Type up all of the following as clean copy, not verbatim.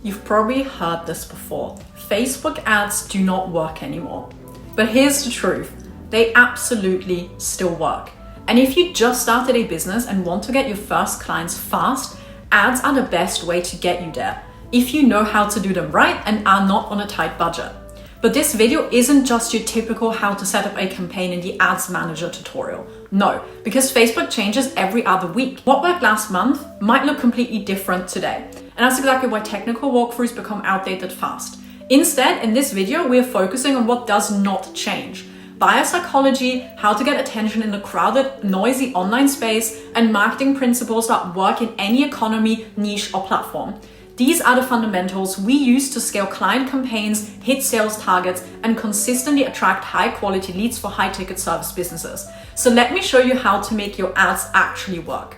You've probably heard this before. Facebook ads do not work anymore. But here's the truth. They absolutely still work. And if you just started a business and want to get your first clients fast, ads are the best way to get you there, if you know how to do them right and are not on a tight budget. But this video isn't just your typical how to set up a campaign in the Ads Manager tutorial. No, because Facebook changes every other week. What worked last month might look completely different today. And that's exactly why technical walkthroughs become outdated fast. Instead, in this video, we are focusing on what does not change. Buyer psychology, how to get attention in the crowded, noisy online space, and marketing principles that work in any economy, niche, or platform. These are the fundamentals we use to scale client campaigns, hit sales targets, and consistently attract high-quality leads for high-ticket service businesses. So let me show you how to make your ads actually work.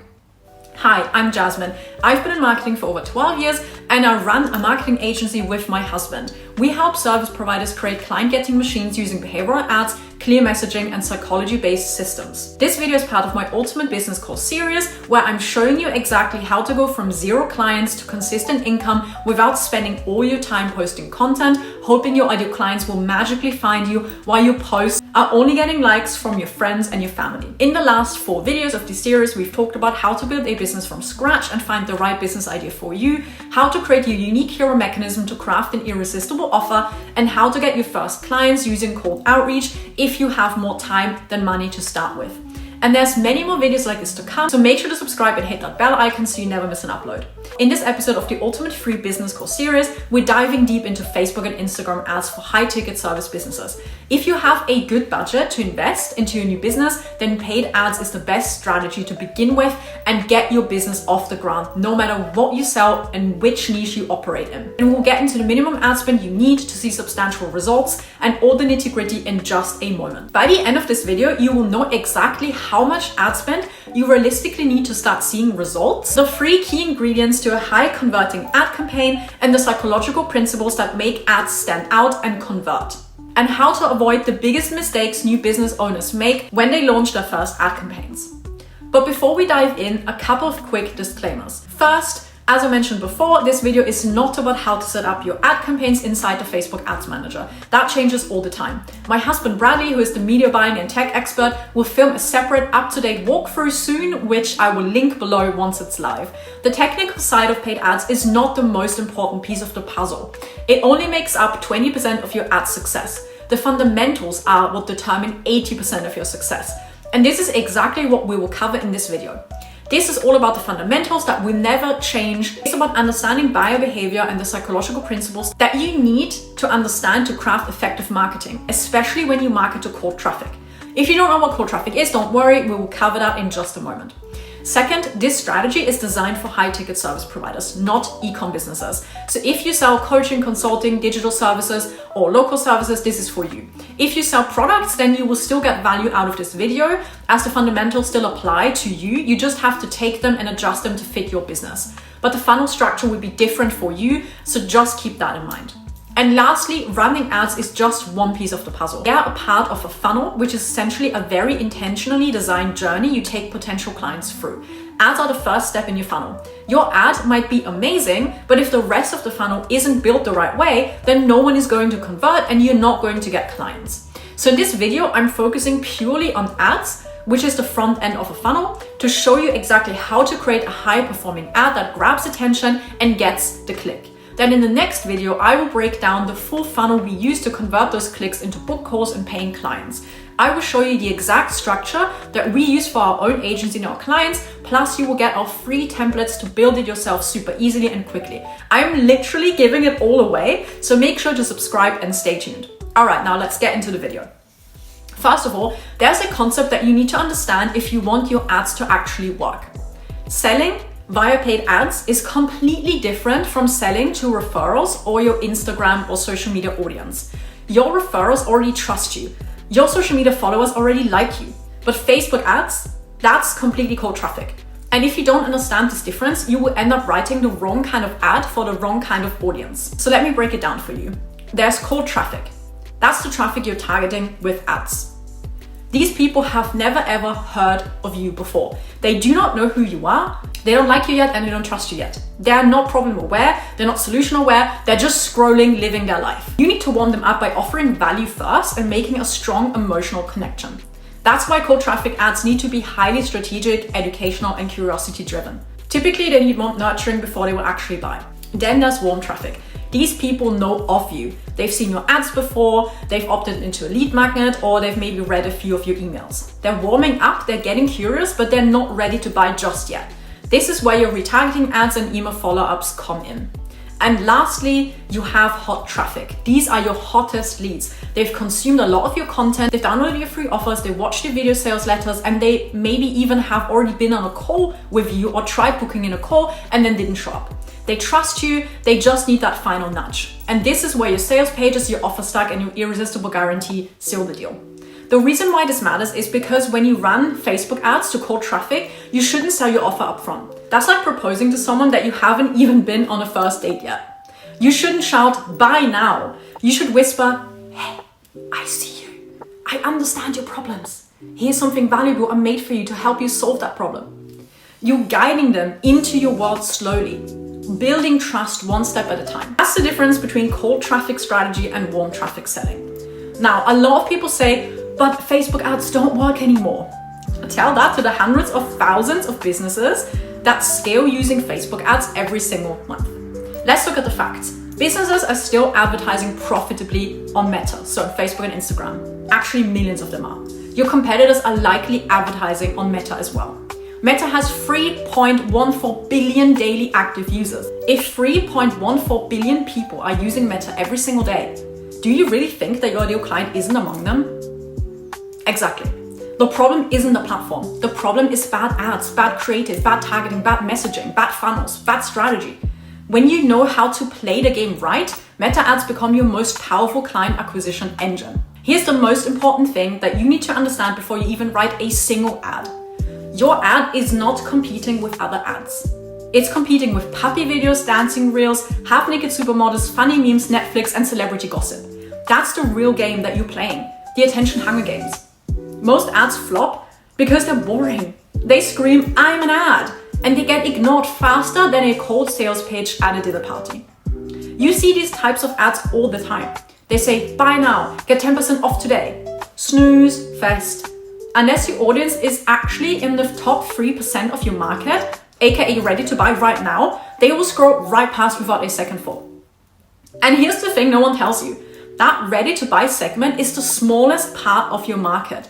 Hi, I'm Jasmine. I've been in marketing for over 12 years and I run a marketing agency with my husband. We help service providers create client-getting machines using behavioral ads, clear messaging, and psychology-based systems. This video is part of my Ultimate Business Course series, where I'm showing you exactly how to go from 0 clients to consistent income without spending all your time posting content, hoping your ideal clients will magically find you while your posts are only getting likes from your friends and your family. In the last 4 videos of this series, we've talked about how to build a business from scratch and find the right business idea for you, how to create your unique hero mechanism to craft an irresistible offer, and how to get your first clients using cold outreach if you have more time than money to start with. And there's many more videos like this to come, so make sure to subscribe and hit that bell icon so you never miss an upload. In this episode of the Ultimate Free Business Course series, we're diving deep into Facebook and Instagram ads for high-ticket service businesses. If you have a good budget to invest into your new business, then paid ads is the best strategy to begin with and get your business off the ground, no matter what you sell and which niche you operate in. And we'll get into the minimum ad spend you need to see substantial results and all the nitty-gritty in just a moment. By the end of this video, you will know exactly how much ad spend you realistically need to start seeing results, the 3 key ingredients to a high converting ad campaign, and the psychological principles that make ads stand out and convert, and how to avoid the biggest mistakes new business owners make when they launch their first ad campaigns. But before we dive in, a couple of quick disclaimers. First, as I mentioned before, this video is not about how to set up your ad campaigns inside the Facebook Ads Manager. That changes all the time. My husband Bradley, who is the media buying and tech expert, will film a separate up-to-date walkthrough soon, which I will link below once it's live. The technical side of paid ads is not the most important piece of the puzzle. It only makes up 20% of your ad success. The fundamentals are what determine 80% of your success. And this is exactly what we will cover in this video. This is all about the fundamentals that will never change. It's about understanding buyer behavior and the psychological principles that you need to understand to craft effective marketing, especially when you market to cold traffic. If you don't know what cold traffic is, don't worry, we will cover that in just a moment. Second, this strategy is designed for high-ticket service providers, not e-com businesses. So if you sell coaching, consulting, digital services, or local services, this is for you. If you sell products, then you will still get value out of this video, as the fundamentals still apply to you. You just have to take them and adjust them to fit your business. But the funnel structure will be different for you, so just keep that in mind. And lastly, running ads is just one piece of the puzzle. They are a part of a funnel, which is essentially a very intentionally designed journey you take potential clients through. Ads are the first step in your funnel. Your ad might be amazing, but if the rest of the funnel isn't built the right way, then no one is going to convert and you're not going to get clients. So in this video, I'm focusing purely on ads, which is the front end of a funnel, to show you exactly how to create a high-performing ad that grabs attention and gets the click. Then in the next video, I will break down the full funnel we use to convert those clicks into book calls and paying clients. I will show you the exact structure that we use for our own agency and our clients, plus you will get our free templates to build it yourself super easily and quickly. I'm literally giving it all away, so make sure to subscribe and stay tuned. All right, now let's get into the video. First of all, there's a concept that you need to understand if you want your ads to actually work. Selling via paid ads is completely different from selling to referrals or your Instagram or social media audience. Your referrals already trust you. Your social media followers already like you. But Facebook ads, that's completely cold traffic. And if you don't understand this difference, you will end up writing the wrong kind of ad for the wrong kind of audience. So let me break it down for you. There's cold traffic. That's the traffic you're targeting with ads. These people have never ever heard of you before. They do not know who you are, they don't like you yet, and they don't trust you yet. They're not problem aware, they're not solution aware, they're just scrolling, living their life. You need to warm them up by offering value first and making a strong emotional connection. That's why cold traffic ads need to be highly strategic, educational, and curiosity driven. Typically, they need more nurturing before they will actually buy. Then there's warm traffic. These people know of you. They've seen your ads before, they've opted into a lead magnet, or they've maybe read a few of your emails. They're warming up, they're getting curious, but they're not ready to buy just yet. This is where your retargeting ads and email follow-ups come in. And lastly, you have hot traffic. These are your hottest leads. They've consumed a lot of your content, they've downloaded your free offers, they watched your video sales letters, and they maybe even have already been on a call with you or tried booking in a call and then didn't show up. They trust you, they just need that final nudge. And this is where your sales pages, your offer stack, and your irresistible guarantee seal the deal. The reason why this matters is because when you run Facebook ads to cold traffic, you shouldn't sell your offer up front. That's like proposing to someone that you haven't even been on a first date yet. You shouldn't shout, buy now. You should whisper, hey, I see you. I understand your problems. Here's something valuable I made for you to help you solve that problem. You're guiding them into your world slowly, building trust one step at a time. That's the difference between cold traffic strategy and warm traffic selling. Now, a lot of people say, but Facebook ads don't work anymore. Tell that to the hundreds of thousands of businesses that scale using Facebook ads every single month. Let's look at the facts. Businesses are still advertising profitably on Meta, so Facebook and Instagram. Actually, millions of them are. Your competitors are likely advertising on Meta as well. Meta has 3.14 billion daily active users. If 3.14 billion people are using Meta every single day, do you really think that your ideal client isn't among them? Exactly. The problem isn't the platform. The problem is bad ads, bad creative, bad targeting, bad messaging, bad funnels, bad strategy. When you know how to play the game right, Meta ads become your most powerful client acquisition engine. Here's the most important thing that you need to understand before you even write a single ad. Your ad is not competing with other ads. It's competing with puppy videos, dancing reels, half-naked supermodels, funny memes, Netflix, and celebrity gossip. That's the real game that you're playing, the attention Hunger Games. Most ads flop because they're boring. They scream, I'm an ad, and they get ignored faster than a cold sales page at a dinner party. You see these types of ads all the time. They say, buy now, get 10% off today. Snooze fest. Unless your audience is actually in the top 3% of your market, aka ready to buy right now, they will scroll right past without a second thought. And here's the thing no one tells you. That ready to buy segment is the smallest part of your market.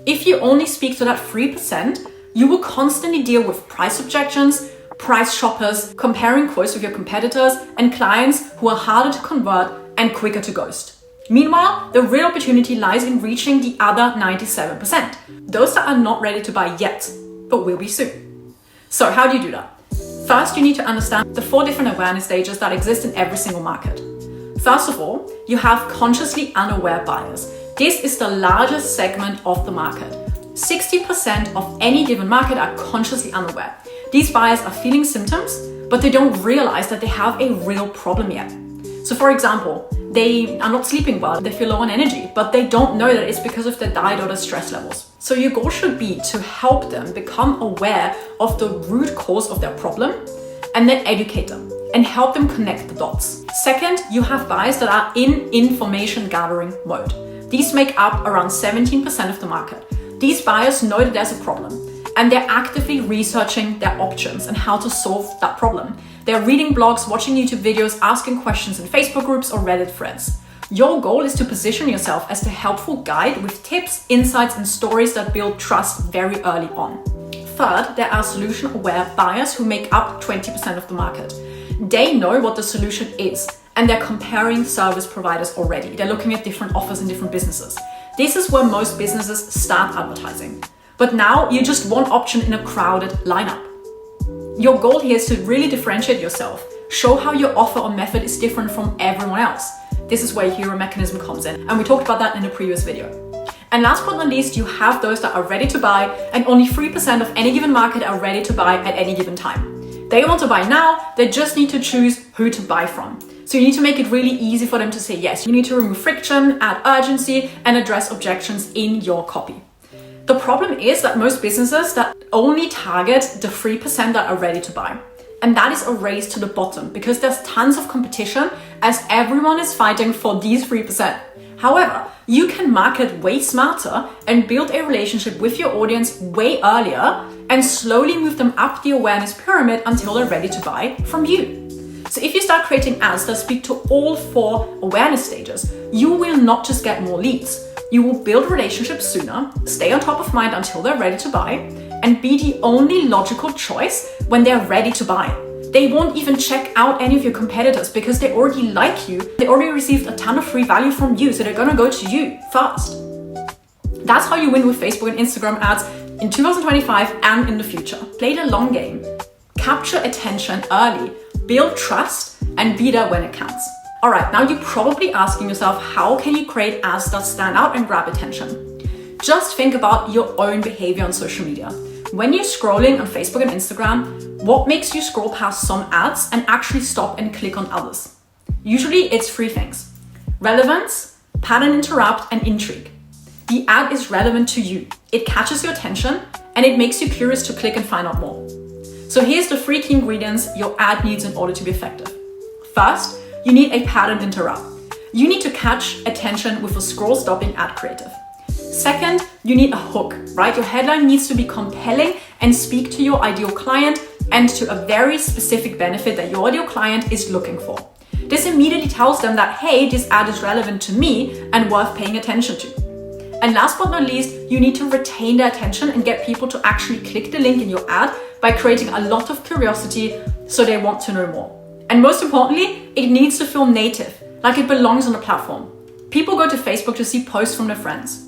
If you only speak to that 3%, you will constantly deal with price objections, price shoppers, comparing quotes with your competitors, and clients who are harder to convert and quicker to ghost. Meanwhile, the real opportunity lies in reaching the other 97%, those that are not ready to buy yet, but will be soon. So how do you do that? First, you need to understand the 4 different awareness stages that exist in every single market. First of all, you have consciously unaware buyers. This is the largest segment of the market. 60% of any given market are consciously unaware. These buyers are feeling symptoms, but they don't realize that they have a real problem yet. So for example, they are not sleeping well, they feel low on energy, but they don't know that it's because of their diet or their stress levels. So your goal should be to help them become aware of the root cause of their problem and then educate them and help them connect the dots. Second, you have buyers that are in information gathering mode. These make up around 17% of the market. These buyers know that there's a problem and they're actively researching their options and how to solve that problem. They're reading blogs, watching YouTube videos, asking questions in Facebook groups or Reddit threads. Your goal is to position yourself as the helpful guide with tips, insights, and stories that build trust very early on. Third, there are solution-aware buyers who make up 20% of the market. They know what the solution is and they're comparing service providers already. They're looking at different offers in different businesses. This is where most businesses start advertising. But now you're just one option in a crowded lineup. Your goal here is to really differentiate yourself, show how your offer or method is different from everyone else. This is where your hero mechanism comes in, and we talked about that in a previous video. And last but not least, you have those that are ready to buy, and only 3% of any given market are ready to buy at any given time. They want to buy now, they just need to choose who to buy from. So you need to make it really easy for them to say yes. You need to remove friction, add urgency, and address objections in your copy. The problem is that most businesses that only target the 3% that are ready to buy. And that is a race to the bottom because there's tons of competition as everyone is fighting for these 3%. However, you can market way smarter and build a relationship with your audience way earlier and slowly move them up the awareness pyramid until they're ready to buy from you. So if you start creating ads that speak to all 4 awareness stages, you will not just get more leads. You will build relationships sooner, stay on top of mind until they're ready to buy, and be the only logical choice when they're ready to buy. They won't even check out any of your competitors because they already like you. They already received a ton of free value from you, so they're gonna go to you first. That's how you win with Facebook and Instagram ads in 2025 and in the future. Play the long game, capture attention early, build trust, and be there when it counts. All right, now you're probably asking yourself, how can you create ads that stand out and grab attention? Just think about your own behavior on social media. When you're scrolling on Facebook and Instagram, what makes you scroll past some ads and actually stop and click on others? Usually it's 3 things: relevance, pattern interrupt, and intrigue. The ad is relevant to you. It catches your attention and it makes you curious to click and find out more. So here's the 3 key ingredients your ad needs in order to be effective. First, you need a pattern interrupt. You need to catch attention with a scroll-stopping ad creative. Second, you need a hook, right? Your headline needs to be compelling and speak to your ideal client and to a very specific benefit that your ideal client is looking for. This immediately tells them that, hey, this ad is relevant to me and worth paying attention to. And last but not least, you need to retain their attention and get people to actually click the link in your ad by creating a lot of curiosity so they want to know more. And most importantly, it needs to feel native, like it belongs on the platform. People go to Facebook to see posts from their friends,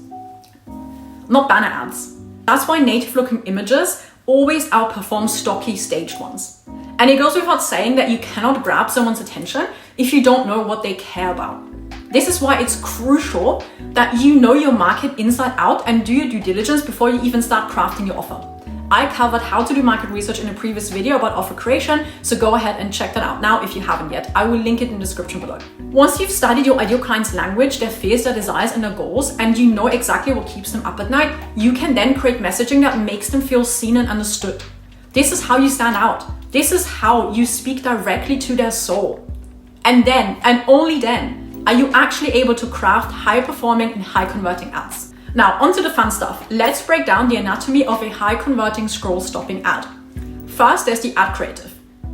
not banner ads. That's why native looking images always outperform stocky staged ones. And it goes without saying that you cannot grab someone's attention if you don't know what they care about. This is why it's crucial that you know your market inside out and do your due diligence before you even start crafting your offer. I covered how to do market research in a previous video about offer creation, so go ahead and check that out now if you haven't yet. I will link it in the description below. Once you've studied your ideal client's language, their fears, their desires, and their goals, and you know exactly what keeps them up at night, you can then create messaging that makes them feel seen and understood. This is how you stand out. This is how you speak directly to their soul. And then, and only then, are you actually able to craft high-performing and high-converting ads. Now, onto the fun stuff. Let's break down the anatomy of a high-converting scroll-stopping ad. First, there's the ad creative,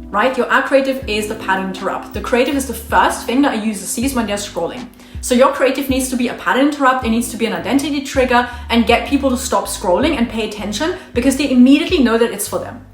right? Your ad creative is the pattern interrupt. The creative is the first thing that a user sees when they're scrolling. So your creative needs to be a pattern interrupt, it needs to be an identity trigger, and get people to stop scrolling and pay attention because they immediately know that it's for them.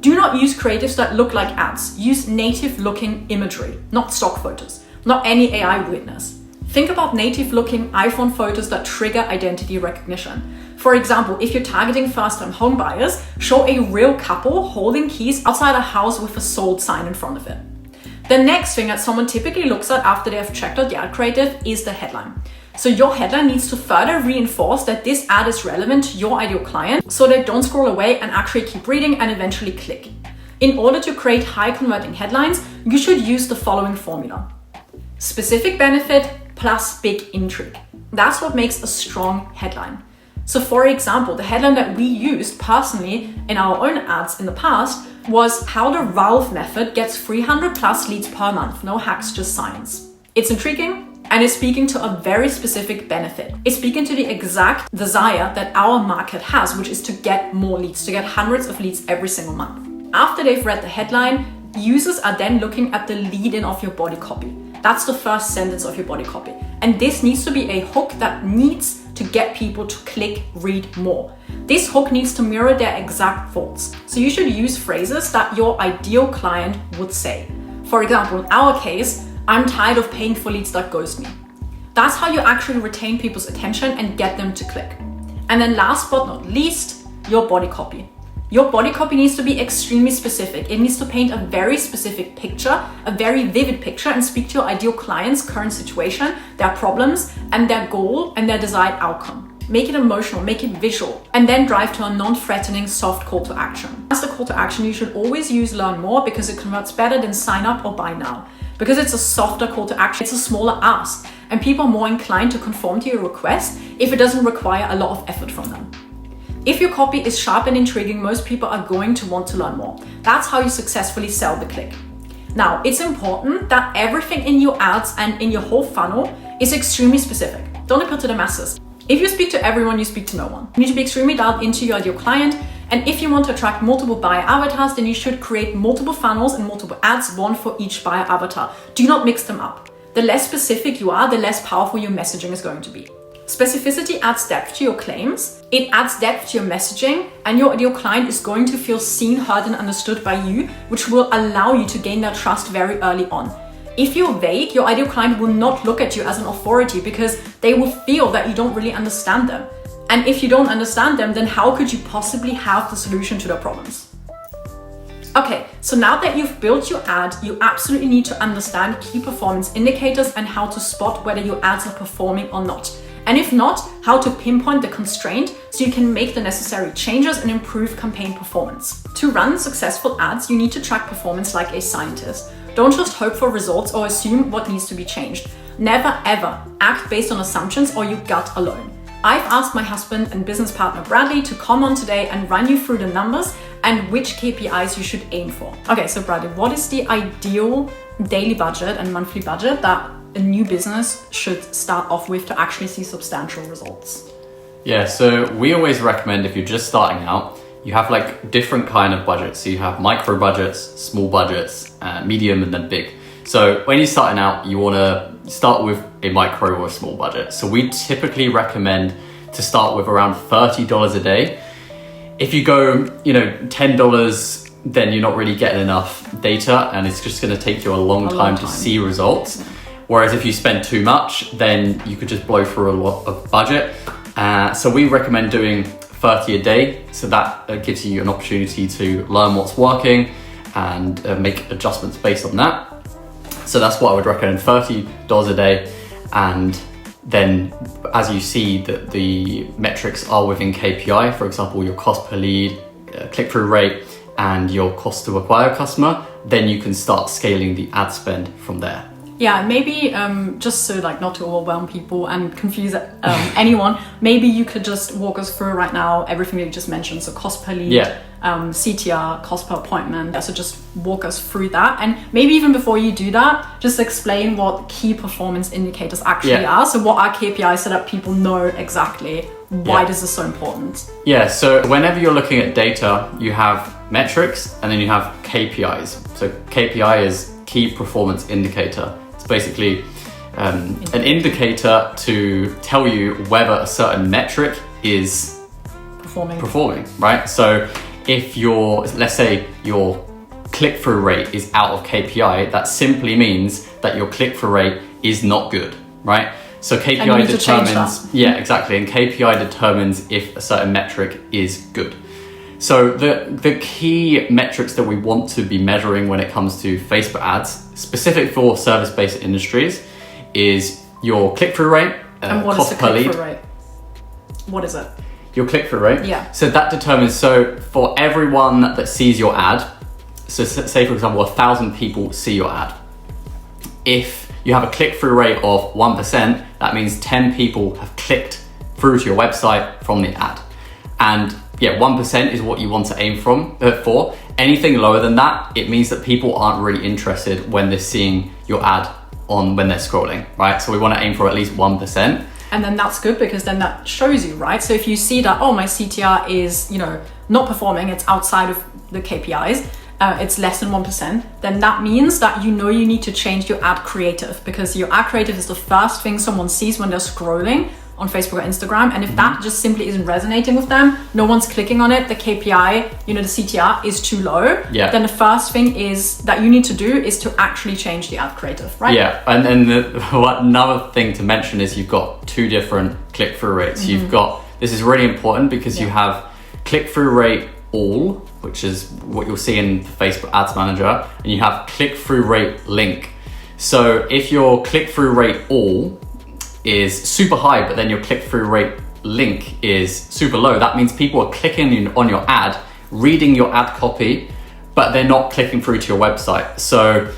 Do not use creatives that look like ads. Use native-looking imagery, not stock photos, not any AI weirdness. Think about native-looking iPhone photos that trigger identity recognition. For example, if you're targeting first-time home buyers, show a real couple holding keys outside a house with a sold sign in front of it. The next thing that someone typically looks at after they have checked out the ad creative is the headline. So your headline needs to further reinforce that this ad is relevant to your ideal client so they don't scroll away and actually keep reading and eventually click. In order to create high-converting headlines, you should use the following formula. Specific benefit plus big intrigue. That's what makes a strong headline. So for example, the headline that we used personally in our own ads in the past was how the Valve method gets 300 plus leads per month. No hacks, just science. It's intriguing and it's speaking to a very specific benefit. It's speaking to the exact desire that our market has, which is to get more leads, to get hundreds of leads every single month. After they've read the headline, users are then looking at the lead-in of your body copy. That's the first sentence of your body copy. And this needs to be a hook that needs to get people to click, read more. This hook needs to mirror their exact thoughts. So you should use phrases that your ideal client would say. For example, in our case, I'm tired of paying for leads that ghost me. That's how you actually retain people's attention and get them to click. And then last but not least, your body copy. Your body copy needs to be extremely specific. It needs to paint a very specific picture, a very vivid picture, and speak to your ideal client's current situation, their problems, and their goal and their desired outcome. Make it emotional, make it visual, and then drive to a non-threatening soft call to action. As the call to action, you should always use learn more because it converts better than sign up or buy now. Because it's a softer call to action, it's a smaller ask, and people are more inclined to conform to your request if it doesn't require a lot of effort from them. If your copy is sharp and intriguing, most people are going to want to learn more. That's how you successfully sell the click. Now, it's important that everything in your ads and in your whole funnel is extremely specific. Don't appeal to the masses. If you speak to everyone, you speak to no one. You need to be extremely dialed into your ideal client. And if you want to attract multiple buyer avatars, then you should create multiple funnels and multiple ads, one for each buyer avatar. Do not mix them up. The less specific you are, the less powerful your messaging is going to be. Specificity adds depth to your claims, it adds depth to your messaging, and your ideal client is going to feel seen, heard, and understood by you, which will allow you to gain their trust very early on. If you're vague, your ideal client will not look at you as an authority because they will feel that you don't really understand them. And if you don't understand them, then how could you possibly have the solution to their problems? Okay, so now that you've built your ad, you absolutely need to understand key performance indicators and how to spot whether your ads are performing or not. And if not, how to pinpoint the constraint so you can make the necessary changes and improve campaign performance. To run successful ads, you need to track performance like a scientist. Don't just hope for results or assume what needs to be changed. Never ever act based on assumptions or your gut alone. I've asked my husband and business partner Bradley to come on today and run you through the numbers and which KPIs you should aim for. Okay, so Bradley, what is the ideal daily budget and monthly budget that a new business should start off with to actually see substantial results? Yeah, so we always recommend if you're just starting out, you have like different kind of budgets. So you have micro budgets, small budgets, medium, and then big. So when you're starting out, you want to start with a micro or a small budget. So we typically recommend to start with around $30 a day. If you go, $10, then you're not really getting enough data and it's just going to take you a long time to see results. Yeah. Whereas if you spend too much, then you could just blow through a lot of budget. So we recommend doing 30 a day. So that gives you an opportunity to learn what's working and make adjustments based on that. So that's what I would recommend, $30 a day. And then as you see that the metrics are within KPI, for example, your cost per lead, click-through rate, and your cost to acquire a customer, then you can start scaling the ad spend from there. Yeah, maybe just so not to overwhelm people and confuse anyone, maybe you could just walk us through right now everything that you just mentioned. So cost per lead, CTR, cost per appointment. So just walk us through that. And maybe even before you do that, just explain what key performance indicators actually are. So what are KPIs so that people know exactly why this is so important? Yeah, so whenever you're looking at data, you have metrics and then you have KPIs. So KPI is key performance indicator. It's basically an indicator to tell you whether a certain metric is performing, right? So if let's say your click-through rate is out of KPI, that simply means that your click-through rate is not good, right? So KPI determines, and KPI determines if a certain metric is good. So the key metrics that we want to be measuring when it comes to Facebook ads, specific for service-based industries, is your click-through rate, and what cost is the per lead. Rate? What is it? Your click-through rate? Yeah. So that determines, so for everyone that sees your ad, so say for example, 1,000 people see your ad. If you have a click-through rate of 1%, that means 10 people have clicked through to your website from the ad. And 1% is what you want to aim for. Anything lower than that, it means that people aren't really interested when they're seeing your ad when they're scrolling, right? So we want to aim for at least 1%. And then that's good because then that shows you, right? So if you see that, my CTR is, not performing, it's outside of the KPIs, it's less than 1%, then that means that you need to change your ad creative, because your ad creative is the first thing someone sees when they're scrolling on Facebook or Instagram. And if that just simply isn't resonating with them, no one's clicking on it, the KPI, the CTR is too low, then the first thing is that you need to do is to actually change the ad creative, right? Yeah, and then another thing to mention is you've got two different click-through rates. You've got, this is really important because you have click-through rate all, which is what you'll see in the Facebook Ads Manager, and you have click-through rate link. So if your click-through rate all is super high, but then your click-through rate link is super low, that means people are clicking on your ad, reading your ad copy, but they're not clicking through to your website. So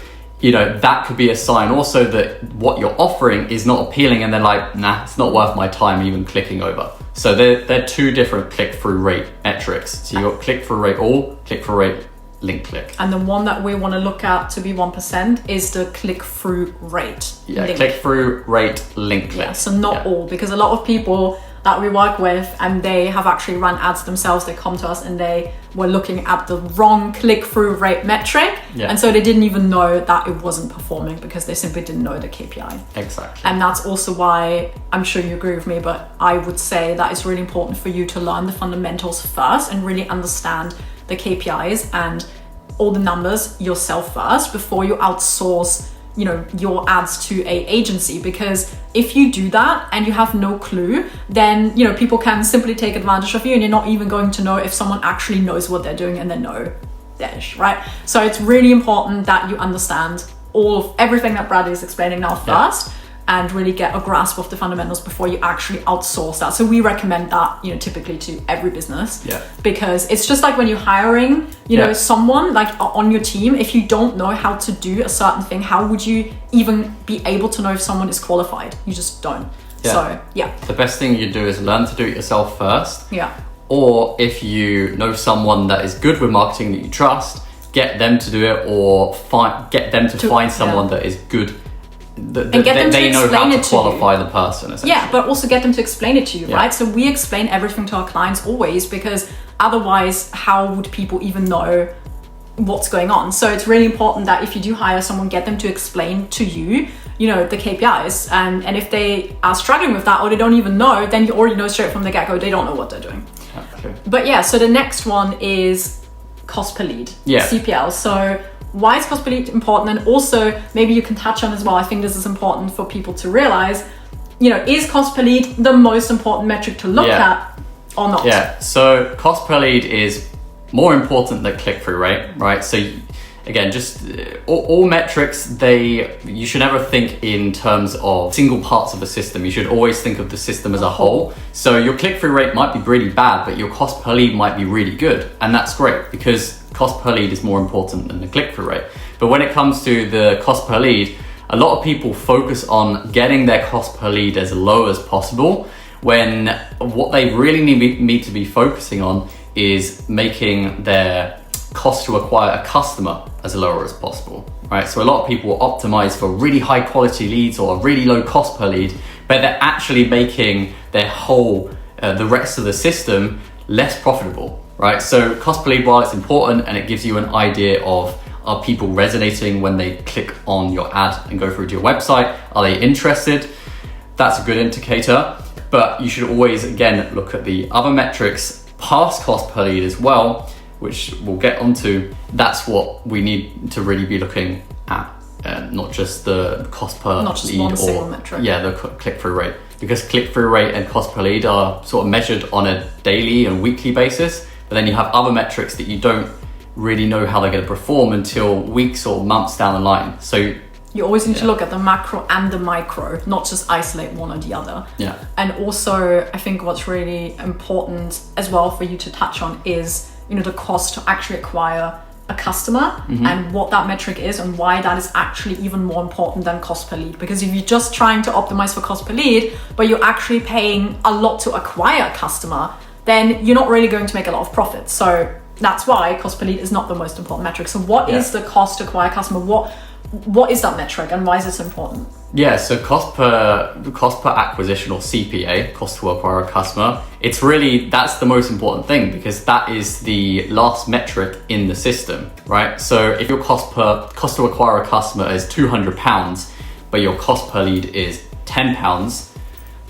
that could be a sign also that what you're offering is not appealing, and they're like, nah, it's not worth my time even clicking over. So they're two different click-through rate metrics. So you got click-through rate all, click-through rate link click. And the one that we want to look at to be 1% is the click-through rate. Yeah, click-through rate link click. Yeah, so not all, because a lot of people that we work with, and they have actually run ads themselves, they come to us and they were looking at the wrong click-through rate metric. Yeah. And so they didn't even know that it wasn't performing because they simply didn't know the KPI. Exactly. And that's also why, I'm sure you agree with me, but I would say that it's really important for you to learn the fundamentals first and really understand the KPIs and all the numbers yourself first before you outsource your ads to a agency. Because if you do that and you have no clue, then people can simply take advantage of you, and you're not even going to know if someone actually knows what they're doing and they know dish, right? So it's really important that you understand everything that Bradley is explaining now first, and really get a grasp of the fundamentals before you actually outsource that. So we recommend that, typically to every business, because it's just like when you're hiring, someone like on your team, if you don't know how to do a certain thing, how would you even be able to know if someone is qualified? You just don't. So the best thing you do is learn to do it yourself first. Or if you know someone that is good with marketing that you trust, get them to do it, or get them to find someone that is good. They know how to qualify the person, essentially. Yeah, but also get them to explain it to you, right? So we explain everything to our clients always, because otherwise, how would people even know what's going on? So it's really important that if you do hire someone, get them to explain to you, the KPIs. And if they are struggling with that, or they don't even know, then you already know straight from the get-go, they don't know what they're doing. Okay. But so the next one is cost per lead, CPL. So why is cost per lead important? And also maybe you can touch on as well, I think this is important for people to realize, is cost per lead the most important metric to look at or not? Yeah, so cost per lead is more important than click-through rate, right? So again, just all metrics, you should never think in terms of single parts of a system. You should always think of the system as a whole. So your click-through rate might be really bad, but your cost per lead might be really good. And that's great, because cost per lead is more important than the click-through rate. But when it comes to the cost per lead, a lot of people focus on getting their cost per lead as low as possible, when what they really need to be focusing on is making their cost to acquire a customer as low as possible, right? So a lot of people will optimize for really high quality leads or a really low cost per lead, but they're actually making their the rest of the system less profitable, right? So cost per lead, while it's important and it gives you an idea of, are people resonating when they click on your ad and go through to your website? Are they interested? That's a good indicator, but you should always, again, look at the other metrics past cost per lead as well, which we'll get onto. That's what we need to really be looking at, not just the cost per lead or the click-through rate, because click-through rate and cost per lead are sort of measured on a daily and weekly basis, but then you have other metrics that you don't really know how they're going to perform until weeks or months down the line. So you always need to look at the macro and the micro, not just isolate one or the other. And also, I think what's really important as well for you to touch on is the cost to actually acquire a customer, and what that metric is, and why that is actually even more important than cost per lead. Because if you're just trying to optimize for cost per lead, but you're actually paying a lot to acquire a customer, then you're not really going to make a lot of profit. So that's why cost per lead is not the most important metric. So what is the cost to acquire a customer? What is that metric, and why is this important? Yeah, so cost per acquisition, or CPA, cost to acquire a customer, that's the most important thing, because that is the last metric in the system, right? So if your cost to acquire a customer is £200, but your cost per lead is £10,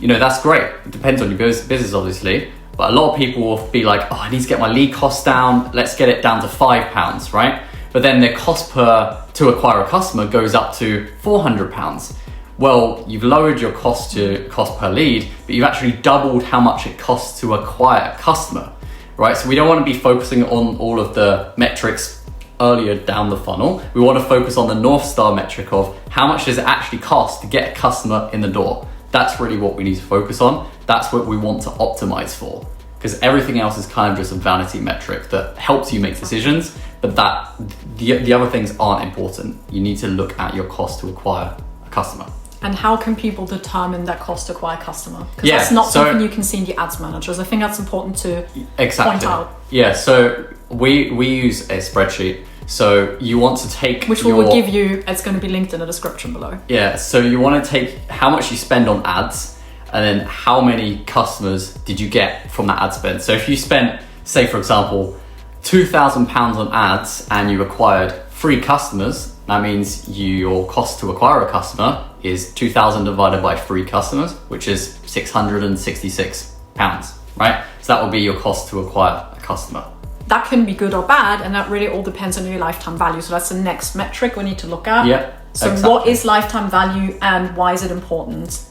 that's great. It depends on your business, obviously. But a lot of people will be like, I need to get my lead cost down. Let's get it down to £5, right? But then their cost to acquire a customer goes up to £400. Well, you've lowered your cost per lead, but you've actually doubled how much it costs to acquire a customer, right? So we don't want to be focusing on all of the metrics earlier down the funnel. We want to focus on the North Star metric of how much does it actually cost to get a customer in the door. That's really what we need to focus on. That's what we want to optimize for. because everything else is kind of just a vanity metric that helps you make decisions, but that the other things aren't important. You need to look at your cost to acquire a customer. And how can people determine that cost to acquire a customer? Because that's not something you can see in the ads managers. I think that's important to point out. Yeah, so we use a spreadsheet. So you want to take which we will give you, it's going to be linked in the description below. Yeah, so you want to take how much you spend on ads and then how many customers did you get from that ad spend. So if you spent, say for example, £2,000 on ads and you acquired 3 customers, that means your cost to acquire a customer is 2,000 divided by 3 customers, which is £666, right? So that will be your cost to acquire a customer. That can be good or bad, and that really all depends on your lifetime value. So that's the next metric we need to look at. Yeah. So exactly. What is lifetime value and why is it important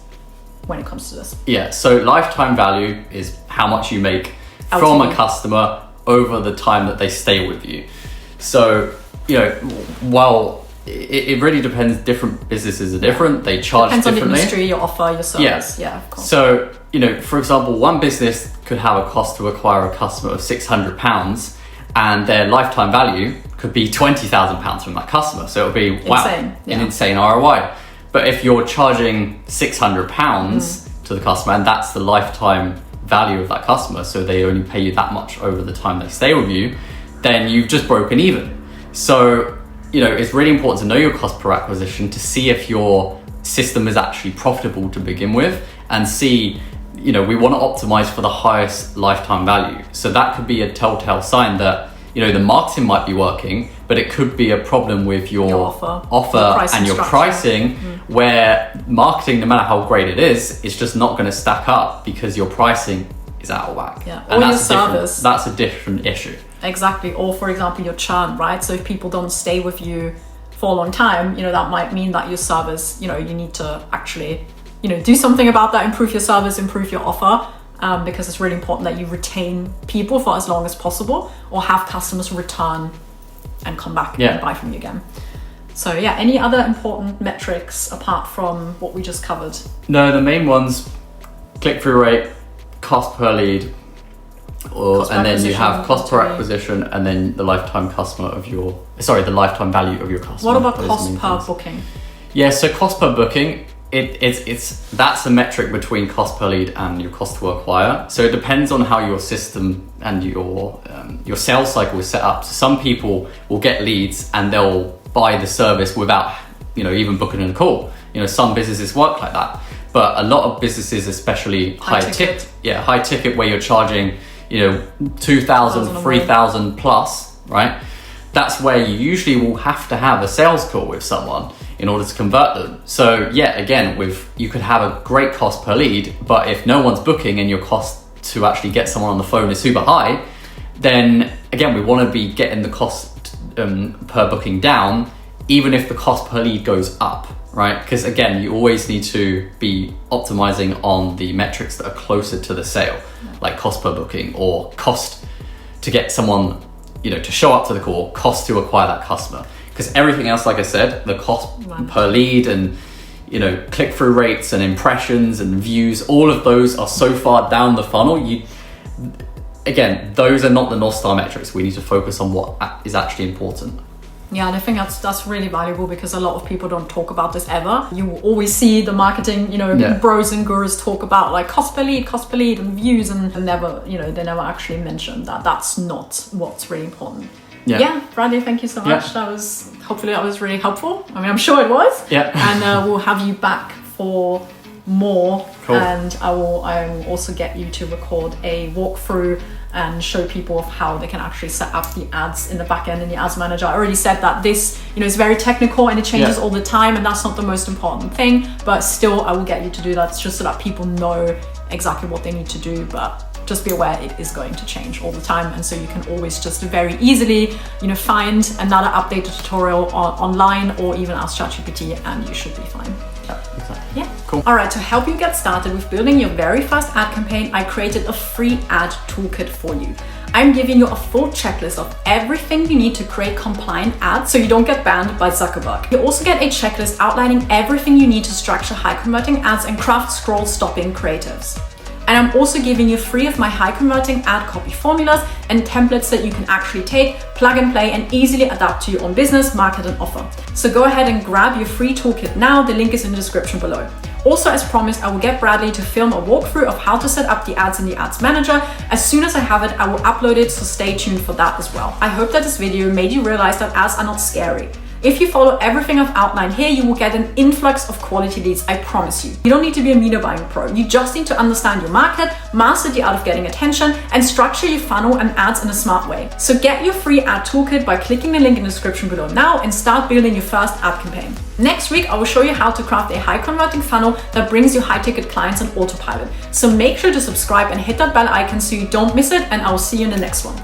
when it comes to this? Yeah, so lifetime value is how much you make LTV from a customer over the time that they stay with you. So, you know, while it really depends, different businesses are different, they charge depends differently. On the industry, your offer, your service. Yeah, of course. So, you know, for example, one business could have a cost to acquire a customer of £600 and their lifetime value could be £20,000 from that customer. So it would be, wow, an insane ROI. But if you're charging £600 to the customer and that's the lifetime value of that customer, so they only pay you that much over the time they stay with you, then you've just broken even. So, you know, it's really important to know your cost per acquisition to see if your system is actually profitable to begin with, and see, you know, we want to optimize for the highest lifetime value. So that could be a telltale sign that, you know, the marketing might be working, but it could be a problem with your offer and your pricing, where marketing, no matter how great it is just not going to stack up because your pricing is out of whack. Yeah. And or your service. That's a different issue. Exactly. Or for example, your churn, right? So if people don't stay with you for a long time, you know, that might mean that your service, you know, you need to actually, you know, do something about that, improve your service, improve your offer, because it's really important that you retain people for as long as possible, or have customers return and come back and buy from you again. So yeah, any other important metrics apart from what we just covered? No, the main ones, click-through rate, cost per lead, and then you have cost per acquisition, and then the lifetime the lifetime value of your customer. What about cost per booking? Yeah, so cost per booking, that's a metric between cost per lead and your cost to acquire. So it depends on how your system and your sales cycle is set up. So some people will get leads and they'll buy the service without, you know, even booking in a call. You know, some businesses work like that, but a lot of businesses, especially high ticket, where you're charging, you know, 2,000, 3,000 plus, right? That's where you usually will have to have a sales call with someone in order to convert them. So yeah, again, you could have a great cost per lead, but if no one's booking and your cost to actually get someone on the phone is super high, then again, we want to be getting the cost per booking down, even if the cost per lead goes up, right? Because again, you always need to be optimizing on the metrics that are closer to the sale, like cost per booking or cost to get someone, you know, to show up to the call, cost to acquire that customer. Because everything else, like I said, the cost per lead and, you know, click-through rates and impressions and views, all of those are so far down the funnel. Again, those are not the North Star metrics. We need to focus on what is actually important. Yeah, and I think that's really valuable, because a lot of people don't talk about this ever. You will always see the marketing, you know, bros and gurus talk about like cost per lead and views, and never, you know, they never actually mention that that's not what's really important. Yeah, Bradley, thank you so much. Hopefully that was really helpful. I mean, I'm sure it was. Yeah. And we'll have you back for more. Cool. And I will also get you to record a walkthrough and show people of how they can actually set up the ads in the back end in the ads manager. I already said that this, you know, is very technical and it changes all the time, and that's not the most important thing, but still I will get you to do that. It's just so that people know exactly what they need to do, but just be aware it is going to change all the time. And so you can always just very easily, you know, find another updated tutorial online, or even ask ChatGPT, and you should be fine. Yeah, exactly. Yeah. Cool. All right, to help you get started with building your very first ad campaign, I created a free ad toolkit for you. I'm giving you a full checklist of everything you need to create compliant ads so you don't get banned by Zuckerberg. You also get a checklist outlining everything you need to structure high converting ads and craft scroll stopping creatives. And I'm also giving you 3 of my high converting ad copy formulas and templates that you can actually take, plug and play, and easily adapt to your own business, market, and offer. So go ahead and grab your free toolkit now. The link is in the description below. Also, as promised, I will get Bradley to film a walkthrough of how to set up the ads in the Ads Manager. As soon as I have it, I will upload it, so stay tuned for that as well. I hope that this video made you realize that ads are not scary. If you follow everything I've outlined here, you will get an influx of quality leads, I promise you. You don't need to be a media buying pro. You just need to understand your market, master the art of getting attention, and structure your funnel and ads in a smart way. So get your free ad toolkit by clicking the link in the description below now and start building your first ad campaign. Next week, I will show you how to craft a high converting funnel that brings you high ticket clients on autopilot. So make sure to subscribe and hit that bell icon so you don't miss it, and I will see you in the next one.